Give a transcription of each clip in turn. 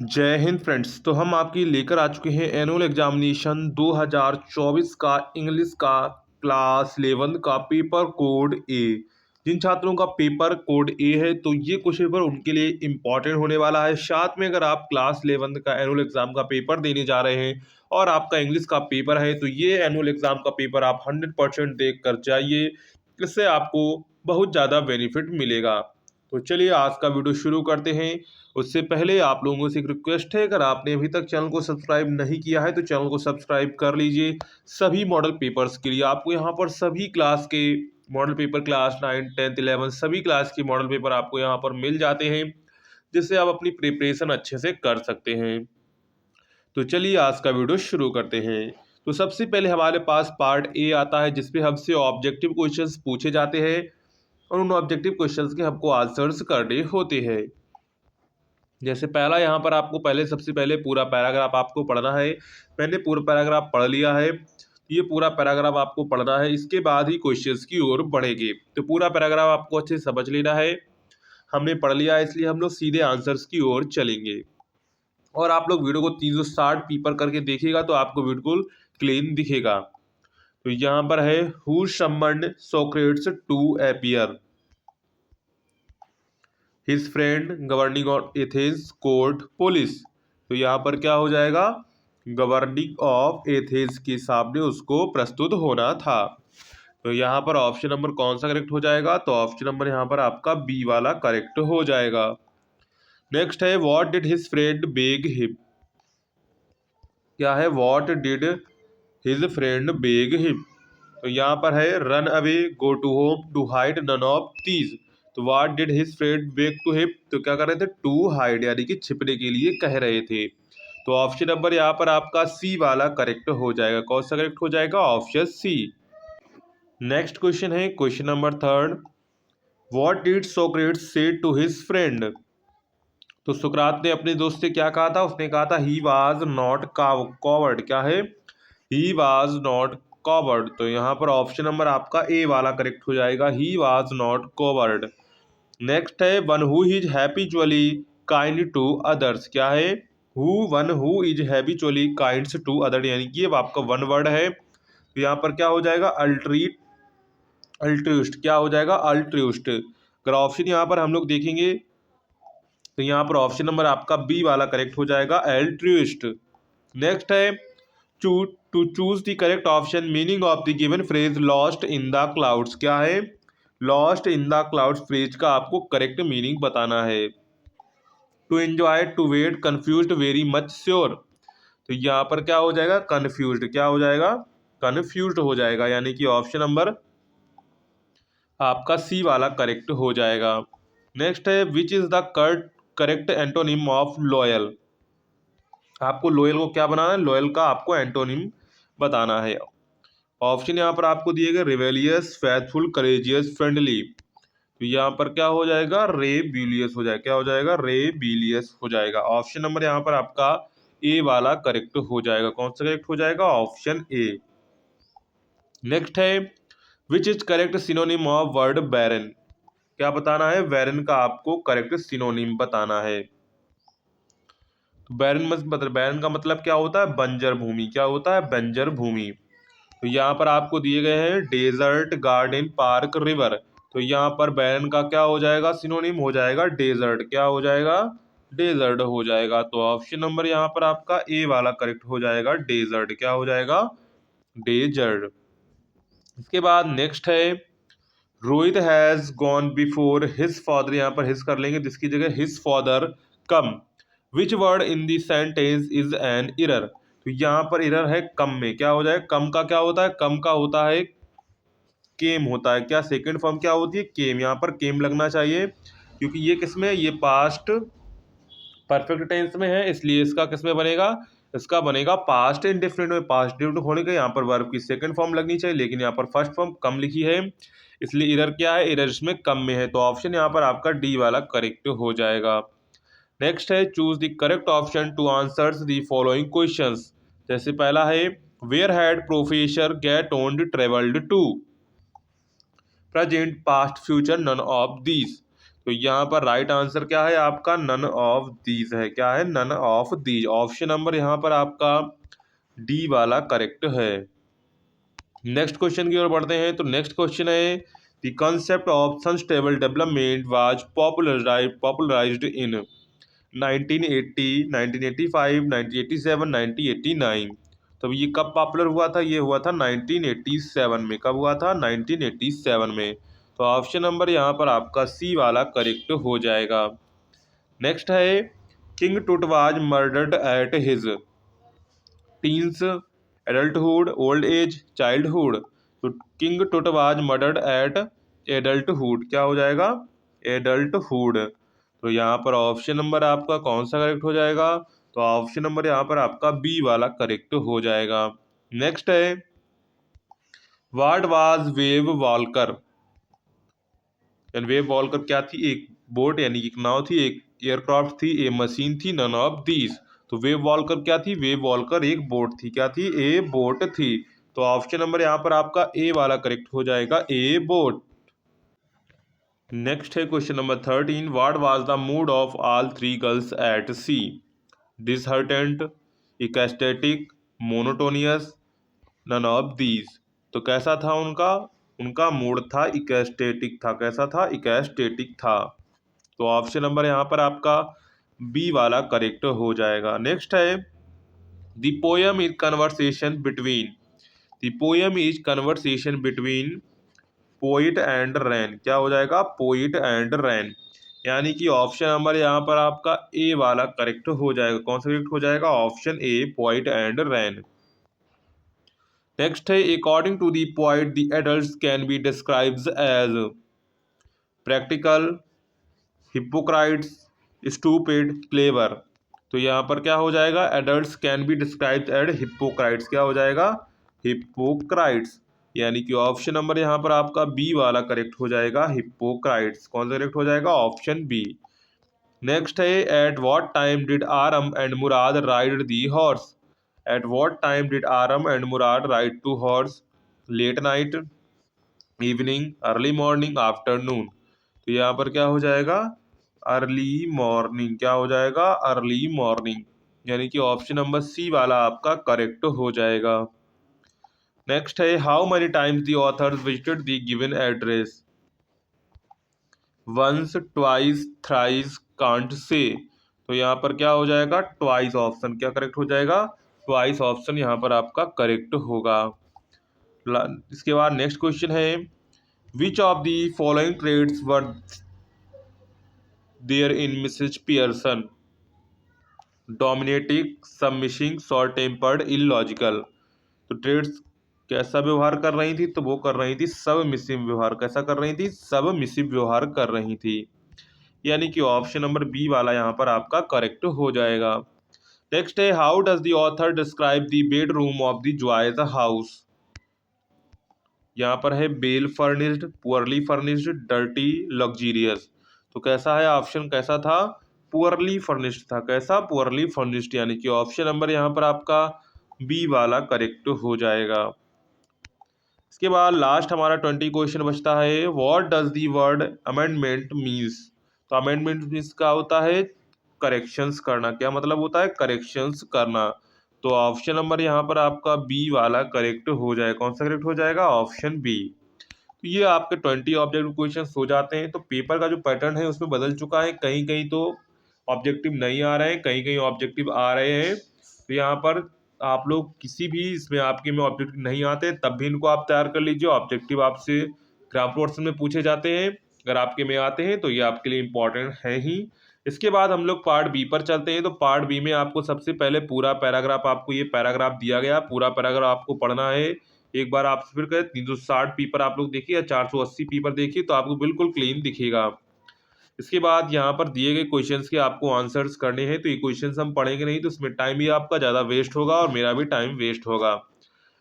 जय हिंद फ्रेंड्स। तो हम आपकी लेकर आ चुके हैं एनुअल एग्जामिनेशन 2024 का इंग्लिश का क्लास 11 का पेपर कोड ए। जिन छात्रों का पेपर कोड ए है तो ये क्वेश्चन पेपर उनके लिए इम्पॉर्टेंट होने वाला है। साथ में अगर आप क्लास 11 का एनुअल एग्जाम का पेपर देने जा रहे हैं और आपका इंग्लिश का पेपर है तो ये एनुअल एग्जाम का पेपर आप 100% देख कर जाइए। इससे आपको बहुत ज़्यादा बेनिफिट मिलेगा। तो चलिए आज का वीडियो शुरू करते हैं। उससे पहले आप लोगों से एक रिक्वेस्ट है, अगर आपने अभी तक चैनल को सब्सक्राइब नहीं किया है तो चैनल को सब्सक्राइब कर लीजिए। सभी मॉडल पेपर्स के लिए आपको यहाँ पर सभी क्लास के मॉडल पेपर क्लास 9, 10, 11 सभी क्लास के मॉडल पेपर आपको यहाँ पर मिल जाते हैं, जिससे आप अपनी प्रिपरेशन अच्छे से कर सकते हैं। तो चलिए आज का वीडियो शुरू करते हैं। तो सबसे पहले हमारे पास पार्ट ए आता है, जिसपे हमसे ऑब्जेक्टिव क्वेश्चंस पूछे जाते हैं और उन ऑब्जेक्टिव क्वेश्चंस के हमको आंसर्स करने होते हैं। जैसे पहला यहाँ पर आपको सबसे पहले पूरा पैराग्राफ आपको पढ़ना है। मैंने पूरा पैराग्राफ पढ़ लिया है। ये पूरा पैराग्राफ आपको पढ़ना है, इसके बाद ही क्वेश्चंस की ओर बढ़ेंगे। तो पूरा पैराग्राफ आपको अच्छे से समझ लेना है। हमने पढ़ लिया है, इसलिए हम लोग सीधे आंसर्स की ओर चलेंगे। और आप लोग वीडियो को 360 पीपर करके देखिएगा तो आपको बिल्कुल क्लीन दिखेगा। तो यहाँ पर है who summoned Socrates to appear his friend governing of Athens court police. तो यहाँ पर क्या हो जाएगा, गवर्निंग ऑफ एथेंस के सामने उसको प्रस्तुत होना था। तो यहाँ पर ऑप्शन नंबर कौन सा करेक्ट हो जाएगा, तो ऑप्शन नंबर यहाँ पर आपका बी वाला करेक्ट हो जाएगा। नेक्स्ट है what did his friend beg him. क्या है, what did his friend beg him. तो यहाँ पर है run away, go to home, to hide, none of these. तो what did his friend beg to him, तो क्या कर रहे थे, टू हाइड यानी कि छिपने के लिए कह रहे थे। तो ऑप्शन नंबर यहाँ पर आपका सी वाला करेक्ट हो जाएगा। कौन सा करेक्ट हो जाएगा, ऑप्शन सी। नेक्स्ट क्वेश्चन है question number third, what did Socrates से टू हिज फ्रेंड। तो सुकरात ने अपने दोस्त से क्या कहा था, उसने कहा था ही वॉज नॉट कॉवर्ड। क्या है, ही वॉज नॉट कॉवर्ड। तो यहाँ पर ऑप्शन नंबर आपका ए वाला करेक्ट हो जाएगा, he was not coward. Next है one who is habitually kind to others. क्या है, one who is habitually kinds to other, यानी कि ये आपका वन वर्ड है। तो यहाँ पर क्या हो जाएगा, अल्ट्रिस्ट। क्या हो जाएगा, अल्ट्रिस्ट। अगर ऑप्शन यहाँ पर हम लोग देखेंगे तो यहाँ पर ऑप्शन नंबर आपका बी वाला करेक्ट हो जाएगा, एल्ट्रिस्ट। नेक्स्ट है to choose the correct option, meaning of the given phrase lost in the clouds. क्या है, lost in the clouds phrase का आपको करेक्ट मीनिंग बताना है। To enjoy, to wait, confused, very much, sure. तो यहाँ पर क्या हो जाएगा, कंफ्यूज्ड। क्या हो जाएगा, कंफ्यूज्ड हो जाएगा, यानी कि ऑप्शन नंबर आपका सी वाला करेक्ट हो जाएगा। नेक्स्ट है which is the correct antonym of loyal. आपको लॉयल को क्या बनाना है, लॉयल का आपको एंटोनिम बताना है। ऑप्शन यहाँ पर आपको दिए गए रिवेलियस, फेथफुल, करेजियस, फ्रेंडली। तो यहाँ पर क्या हो जाएगा, रेबिलियस हो जाएगा। क्या हो जाएगा, रेबिलियस हो जाएगा। ऑप्शन नंबर यहाँ पर आपका ए वाला करेक्ट हो जाएगा। कौन सा करेक्ट हो जाएगा, ऑप्शन ए। नेक्स्ट है which is correct synonym of word barren. क्या बताना है, बैरन का आपको करेक्ट सिनोनिम बताना है। तो बैरन का मतलब क्या होता है, बंजर भूमि। क्या होता है, बंजर भूमि। तो यहाँ पर आपको दिए गए हैं डेजर्ट, गार्डन, पार्क, रिवर। तो यहाँ पर बैरन का क्या हो जाएगा, सिनोनिम हो जाएगा डेजर्ट। क्या हो जाएगा, डेजर्ट हो जाएगा। तो ऑप्शन नंबर यहाँ पर आपका ए वाला करेक्ट हो जाएगा, डेजर्ट। क्या हो जाएगा, डेजर्ट। इसके बाद नेक्स्ट है Rohit has gone before his father. यहाँ पर हिज कर लेंगे, जिसकी जगह his father come. Which word in the sentence is an error. तो यहाँ पर इरर है कम में। क्या हो जाए, कम का क्या होता है, कम का होता है केम होता है। क्या सेकंड फॉर्म क्या होती है, केम। यहाँ पर केम लगना चाहिए, क्योंकि ये किसमें, ये पास्ट परफेक्ट टेंस में है, इसलिए इसका किसमें बनेगा, इसका बनेगा पास्ट इंडेफिनिट में। पास्ट इंडेफिनिट होने के यहाँ पर वर्ब की सेकंड फॉर्म लगनी चाहिए, लेकिन यहाँ पर फर्स्ट फॉर्म कम लिखी है, इसलिए इरर क्या है, इरर इसमें कम में है। तो ऑप्शन यहाँ पर आपका डी वाला करेक्ट हो जाएगा। नेक्स्ट है choose the correct option to answer the following questions. जैसे पहला है where had professor get owned travelled to, present, past, future, none of these. तो यहाँ पर राइट आंसर क्या है आपका? नन ऑफ दीज है। क्या है? None of these. Option number यहाँ पर आपका डी वाला करेक्ट है। नेक्स्ट क्वेश्चन की ओर बढ़ते हैं। तो नेक्स्ट क्वेश्चन है the concept of sustainable development was popularised इन 1980, 1985, 1987, 1989। तो ये कब पॉपुलर हुआ था? ये हुआ था 1987 में। कब हुआ था? 1987 में। तो ऑप्शन नंबर यहाँ पर आपका सी वाला करेक्ट हो जाएगा। नेक्स्ट है किंग टुट was murdered at his teens, adulthood, old age, childhood. तो किंग टुट वाज मर्डर्ड एट एडल्टहुड। क्या हो जाएगा? एडल्टहुड। तो यहाँ पर ऑप्शन नंबर आपका कौन सा करेक्ट हो जाएगा? तो ऑप्शन नंबर यहाँ पर आपका बी वाला करेक्ट हो जाएगा। नेक्स्ट है what was wave Volker. Wave Volker क्या थी? एक बोट यानी एक नाव थी, एक एयरक्राफ्ट थी, ए मशीन थी, नन ऑफ दीज। तो वेव वॉल्कर क्या थी? वेव वॉल्कर एक बोट थी। क्या थी? ए बोट थी। तो ऑप्शन नंबर यहाँ पर आपका ए वाला करेक्ट हो जाएगा, ए बोट। नेक्स्ट है question number 13 what was the mood of all three girls at sea? Disheartened, ecstatic, monotonous, none of these. तो कैसा था उनका? उनका मूड था इकास्टेटिक था। कैसा था? इकास्टेटिक था। तो ऑप्शन नंबर यहाँ पर आपका बी वाला करेक्ट हो जाएगा। नेक्स्ट है the poem is conversation between. The poem is conversation between poet and रैन। क्या हो जाएगा? पोइट एंड रैन। यानी कि ऑप्शन नंबर यहाँ पर आपका ए वाला करेक्ट हो जाएगा। कौन सा करेक्ट हो जाएगा? Option A, poet and rain. Next है according to the poet the adults can be described as practical, hypocrites, stupid, clever. तो यहाँ पर क्या हो जाएगा? Adults can be described as hypocrites. क्या हो जाएगा? हिपोक्राइट्स। यानी कि ऑप्शन नंबर यहाँ पर आपका बी वाला करेक्ट हो जाएगा, हिपोक्राइट्स। कौन सा करेक्ट हो जाएगा? Option B. नेक्स्ट है at what time did Aram and Mourad ride the horse? At what time did Aram and Mourad ride to horse? Late night, evening, early morning, afternoon. तो यहाँ पर क्या हो जाएगा? Early morning. क्या हो जाएगा? Early morning. यानी कि ऑप्शन नंबर सी वाला आपका करेक्ट हो जाएगा। नेक्स्ट है how many times the authors visited the given address? Once, twice, thrice, can't say. तो यहाँ पर क्या हो जाएगा? Twice option. क्या करेक्ट हो जाएगा? ट्वाइस ऑप्शन यहाँ पर आपका करेक्ट होगा। इसके बाद नेक्स्ट क्वेश्चन है which of the following traits were there in Mrs Pearson? Dominating, submissive, short tempered, illogical. तो ट्रेड्स कैसा व्यवहार कर रही थी? तो वो कर रही थी सबमिसिव व्यवहार। कैसा कर रही थी? सबमिसिव व्यवहार कर रही थी। यानी कि ऑप्शन नंबर बी वाला यहाँ पर आपका करेक्ट हो जाएगा। नेक्स्ट है how does the author describe the bedroom of the Joys house? यहाँ पर है well furnished, poorly furnished, dirty, luxurious. तो कैसा है? ऑप्शन कैसा था? पुअरली फर्निश्ड था। कैसा? Poorly furnished. यानी कि ऑप्शन नंबर यहाँ पर आपका बी वाला करेक्ट हो जाएगा। इसके बाद लास्ट हमारा 20 क्वेश्चन बचता है what does the word amendment means? तो अमेंडमेंट मीन्स क्या होता है? करेक्शंस करना। क्या मतलब होता है? करेक्शंस करना। तो ऑप्शन नंबर यहाँ पर आपका बी वाला करेक्ट हो जाएगा। कौन सा करेक्ट हो जाएगा? Option B. तो ये आपके 20 ऑब्जेक्टिव क्वेश्चन हो जाते हैं। तो पेपर का जो पैटर्न है उसमें बदल चुका है। कहीं कहीं तो ऑब्जेक्टिव नहीं आ रहे हैं, कहीं कहीं ऑब्जेक्टिव आ रहे हैं। तो यहाँ पर आप लोग किसी भी इसमें आपके में ऑब्जेक्टिव नहीं आते तब भी इनको आप तैयार कर लीजिए। ऑब्जेक्टिव आपसे ग्राम पोर्शन में पूछे जाते हैं, अगर आपके में आते हैं तो ये आपके लिए इम्पोर्टेंट है ही। इसके बाद हम लोग पार्ट बी पर चलते हैं। तो पार्ट बी में आपको सबसे पहले पूरा पैराग्राफ, आपको ये पैराग्राफ दिया गया, पूरा पैराग्राफ आपको पढ़ना है। एक बार आप फिर करें 360 पेपर आप लोग देखिए या 480 पेपर देखिए तो आपको बिल्कुल क्लीन दिखेगा। इसके बाद यहाँ पर दिए गए क्वेश्चंस के आपको आंसर्स करने हैं। तो ये क्वेश्चंस हम पढ़ेंगे नहीं तो उसमें टाइम भी आपका ज़्यादा वेस्ट होगा और मेरा भी टाइम वेस्ट होगा।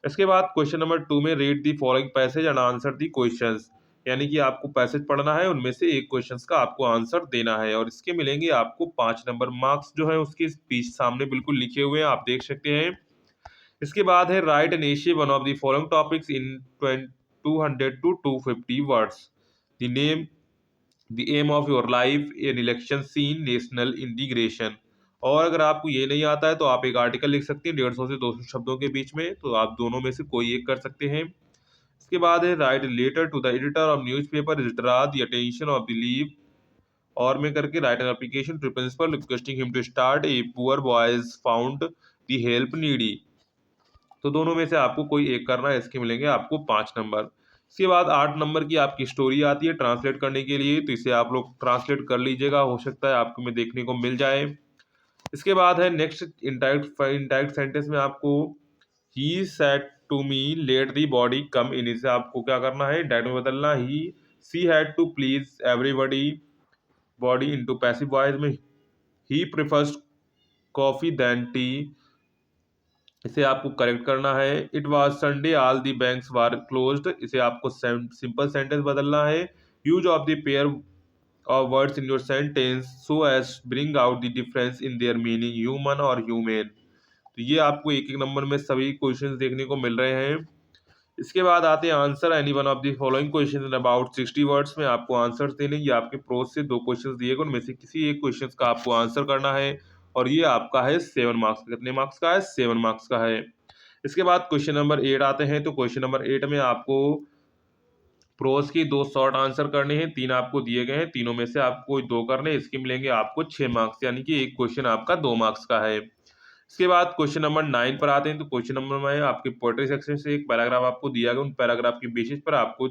इसके बाद क्वेश्चन नंबर 2 में read the following passage and answer the questions. यानी कि आपको पैसेज पढ़ना है, उनमें से एक क्वेश्चंस का आपको आंसर देना है और इसके मिलेंगे आपको 5 नंबर। मार्क्स जो है उसके पीछे सामने बिल्कुल लिखे हुए हैं, आप देख सकते हैं। इसके बाद है write an essay one of the following topics in 200 to 250 words. The name the aim of your life in election scene national integration. और अगर आपको ये नहीं आता है तो आप एक आर्टिकल लिख सकते हैं 150 से 200 शब्दों के बीच में, तो आप दोनों में से कोई एक कर सकते हैं। इसके बाद है write letter to the editor of newspaper draw the attention of the leave, और में करके write an application to principal requesting him to start a poor boys found the help needy. तो दोनों में से आपको कोई एक करना है, इसके मिलेंगे आपको 5 नंबर। इसके बाद 8 नंबर की आपकी स्टोरी आती है ट्रांसलेट करने के लिए, तो इसे आप लोग ट्रांसलेट कर लीजिएगा, हो सकता है आपको में देखने को मिल जाए। इसके बाद है नेक्स्ट इंडायरेक्ट सेंटेंस में आपको he said to me let the body come in, इसे आपको क्या करना है डायरेक्ट में बदलना। He see had to please everybody body into passive voice में he prefers coffee than tea, इसे आपको करेक्ट करना है। It was Sunday all the banks were closed, इसे आपको सिंपल सेंटेंस बदलना है। Use of the pair of words in your sentence so as bring out the difference in their meaning human और humane. तो ये आपको एक एक नंबर में सभी क्वेश्चंस देखने को मिल रहे हैं। इसके बाद आते हैं answer any one of the following question in about 60 words में आपको आंसर देने, ये आपके प्रोज से 2 क्वेश्चन दिए गए, उनमें से किसी एक क्वेश्चन का आपको आंसर करना है, और ये आपका है 7 मार्क्स का। कितने मार्क्स का है? 7 मार्क्स का है। इसके बाद क्वेश्चन नंबर 8 आते हैं, तो क्वेश्चन नंबर 8 में आपको प्रोज की 2 शॉर्ट आंसर करने हैं, 3 आपको दिए गए हैं, तीनों में से आपको 2 करने हैं, इसके मिलेंगे आपको 6 मार्क्स, यानी कि एक क्वेश्चन आपका 2 मार्क्स का है। इसके बाद क्वेश्चन नंबर 9 पर आते हैं, तो क्वेश्चन नंबर में आपके पोएट्री सेक्शन से एक पैराग्राफ आपको दिया गया, उन पैराग्राफ के बेसिस पर आपको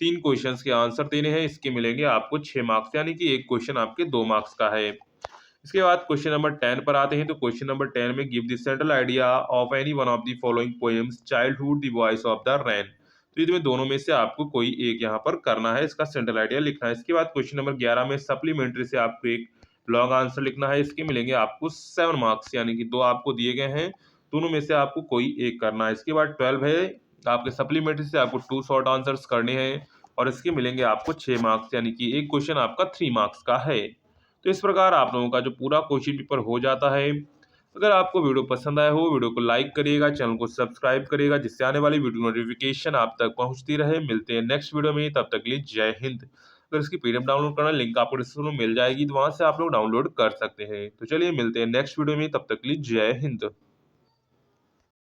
3 क्वेश्चंस के आंसर देने हैं, इसके मिलेंगे आपको 6 मार्क्स, यानी कि एक क्वेश्चन आपके 2 मार्क्स का है। इसके बाद क्वेश्चन नंबर 10 पर आते हैं, तो क्वेश्चन नंबर 10 में give the central idea of any one of the following poems childhood the voice of the rain. तो इसमें दोनों में से आपको कोई एक यहाँ पर करना है, इसका सेंट्रल आइडिया लिखना है। इसके बाद क्वेश्चन नंबर 11 में सप्लीमेंट्री से आपको एक लॉन्ग आंसर लिखना है, इसके मिलेंगे आपको 7 मार्क्स, यानी कि 2 आपको दिए गए हैं, दोनों में से आपको कोई एक करना है। इसके बाद 12 है आपके सप्लीमेंट्री से आपको 2 शॉर्ट आंसर्स करने हैं, और इसके मिलेंगे आपको 6 मार्क्स, यानी कि एक क्वेश्चन आपका 3 मार्क्स का है। तो इस प्रकार आप लोगों का जो पूरा क्वेश्चन पेपर हो जाता है। अगर आपको वीडियो पसंद आया हो, वीडियो को लाइक करिएगा, चैनल को सब्सक्राइब करिएगा, जिससे आने वाली वीडियो नोटिफिकेशन आप तक पहुंचती रहे। मिलते हैं नेक्स्ट वीडियो में, तब तक के लिए जय हिंद। अगर इसकी पीडीएफ डाउनलोड करना, लिंक आपको डिस्क्रिप्शन में मिल जाएगी, तो वहां से आप लोग डाउनलोड कर सकते हैं। तो चलिए मिलते हैं नेक्स्ट वीडियो में, तब तक के लिए जय हिंद।